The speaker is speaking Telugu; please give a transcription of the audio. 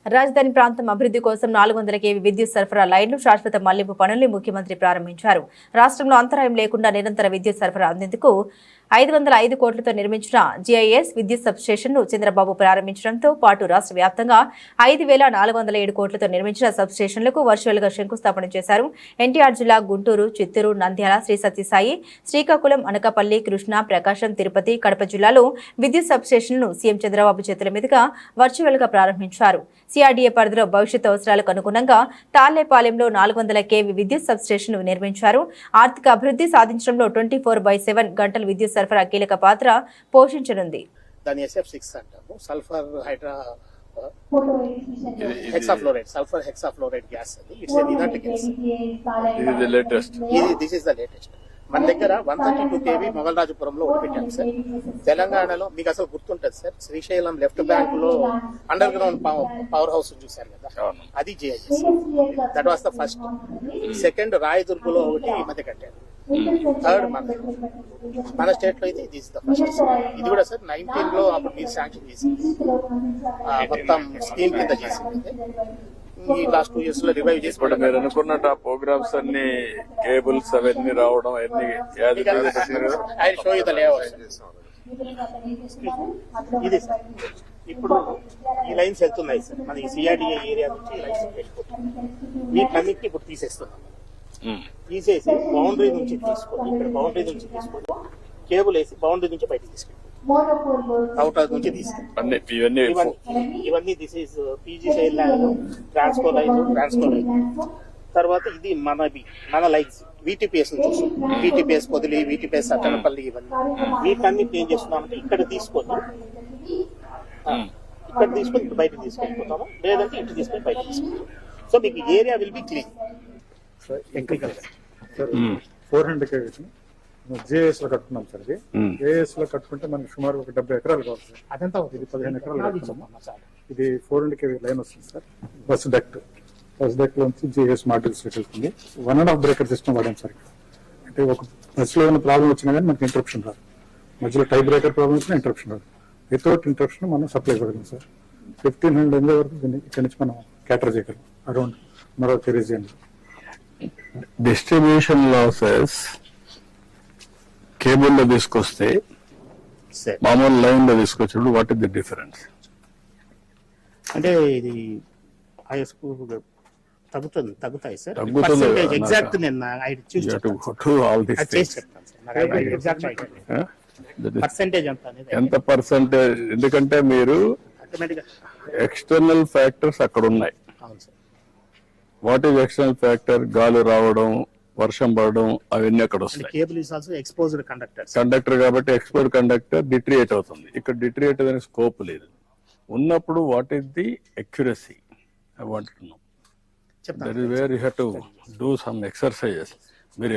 రాజధాని ప్రాంతం అభివృద్ధి కోసం 400 kV విద్యుత్ సరఫరా లైన్లు శాశ్వత మళ్లింపు పనుల్ని ముఖ్యమంత్రి ప్రారంభించారు. రాష్ట్రంలో అంతరాయం లేకుండా నిరంతర విద్యుత్ సరఫరా అందేందుకు 505 కోట్లతో నిర్మించిన GIS విద్యుత్ సబ్స్టేషన్ను చంద్రబాబు ప్రారంభించడంతో పాటు రాష్ట్ర వ్యాప్తంగా 5407 కోట్లతో నిర్మించిన సబ్స్టేషన్లకు వర్చువల్ గా శంకుస్థాపన చేశారు. ఎన్టీఆర్ జిల్లా గుంటూరు, చిత్తూరు, నంద్యాల, శ్రీ సత్యసాయి, శ్రీకాకుళం, అనకాపల్లి, కృష్ణా, ప్రకాశం, తిరుపతి, కడప జిల్లాలో విద్యుత్ సబ్స్టేషన్లను సీఎం చంద్రబాబు చేతుల మీదుగా వర్చువల్ గా ప్రారంభించారు. CRDA పరిధిలో భవిష్యత్ అవసరాలకు అనుగుణంగా తాళ్లేపాలెంలో 400 kV విద్యుత్ సబ్స్టేషన్ నిర్మించారు. ఆర్థిక అభివృద్ధి సాధించడంలో 24/7 గంటల విద్యుత్ సరఫరా కీలక పాత్ర పోషించనుంది. దాని SF6 అంటాము. Sulphur hydra hexafluoride, sulphur hexafluoride gas అది. It's a inert gas. This is the latest. మన దగ్గర 132 kV మొగల్రాజపురంలో ఒకటి పెట్టాం సార్. తెలంగాణలో మీకు అసలు గుర్తుంటది సార్, శ్రీశైలం లెఫ్ట్ బ్యాంక్ లో అండర్ గ్రౌండ్ పవర్ హౌస్ చూశారు కదా, అది GIS. That was the first. Second రాయదుర్గులో ఒకటి ఈ మధ్య కట్టారు. థర్డ్ మన స్టేట్ లో అయితే దిస్ ద ఫస్ట్. ఇది కూడా సార్ 19 లో అప్పుడు మీరు శాంక్షన్ చేసింది, మొత్తం స్కీమ్ కింద చేసింది. ఈ లాస్ట్ 2 years లో రివైవ్ చేసి మీరు అనుకున్నట్టు ఆ ప్రోగ్రామ్స్ అన్ని కేబుల్స్ అవన్నీ రావడం అన్ని ఇది సార్. ఇప్పుడు ఈ లైన్స్ వెళ్తున్నాయి సార్, మన ఈ CRDA ఏరియా నుంచి ఈ లైన్స్ వెళ్ళిపోతున్నాయి. వీటన్నిటిని ఇప్పుడు తీసేస్తున్నాం. తీసేసి బౌండరీ నుంచి తీసుకొని, ఇక్కడ బౌండరీ నుంచి తీసుకొని కేబుల్ వేసి బౌండరీ నుంచి బయటకు తీసుకెళ్ళి అవుటర్ నుంచి తీసుకెళ్ళి ఇవన్నీ this is PGCI line, Transco line. తర్వాత ఇది మన లైన్స్ VTPS నుంచి వస్తుంది. VTPS పొదిలి, VTPS అట్టనపల్లి, ఇవన్నీ వీటన్నిటి ఏం చేస్తున్నామంటే ఇక్కడ తీసుకొని బయటకు తీసుకెళ్ళిపోతాము, లేదంటే ఇటు తీసుకొని బయటకు తీసుకెళ్తాము. సో మీకు area will be clean. 400 kV JS లో కట్టుకున్నాం సార్. ఇది JS లో కట్టుకుంటే మనకి సుమారు ఒక 70 ఎకరాలు కావాలి సార్. అదంతా ఇది 15 ఎకరాలు కట్టుకున్నాం. ఇది 400 kV లైన్ వస్తుంది సార్. బస్ డెక్ నుంచి JS మాడ్యూల్స్ వెళ్తుంది. 1.5 బ్రేకర్ సిస్టమ్ వాడాం సార్. అంటే ఒక బస్ లో ఏమైనా ప్రాబ్లం వచ్చినా కానీ మనకి ఇంటరప్షన్ రాదు. మధ్యలో టై బ్రేకర్ ప్రాబ్లం వచ్చినా ఇంటరప్షన్ రాదు. వితౌట్ ఇంటరప్షన్ మనం సప్లై ఇవ్వగలం సార్. 1500 MVA వరకు ఇక్కడ నుంచి మనం క్యాటర్ చేయగలం అరౌండ్ మరొక రీజియన్. డిస్ట్రిబ్యూషన్ లాసెస్ కేబుల్ లో తీసుకొస్తే మామూలు లైన్ లో తీసుకొచ్చినప్పుడు వాట్ ఇస్ ది డిఫరెన్స్? అంటే ఇది తగ్గుతాయి సార్. ఎగ్జాక్ట్ ఎంత పర్సెంటేజ్? ఎందుకంటే మీరు ఎక్స్టర్నల్ ఫ్యాక్టర్స్ అక్కడ ఉన్నాయి. What is external factor? గాలి రావడం, వర్షం పడడం, అవన్నీ అక్కడ వస్తాయి. Cable is also exposed conductor కాబట్టి ఎక్స్పోజ్డ్ కండక్టర్ డిట్రియేట్ అవుతుంది. ఇక్కడ డిట్రియేట్ అనే స్కోప్ లేదు. ఉన్నప్పుడు what is the accuracy? I want to know. That is where you have to do some exercises.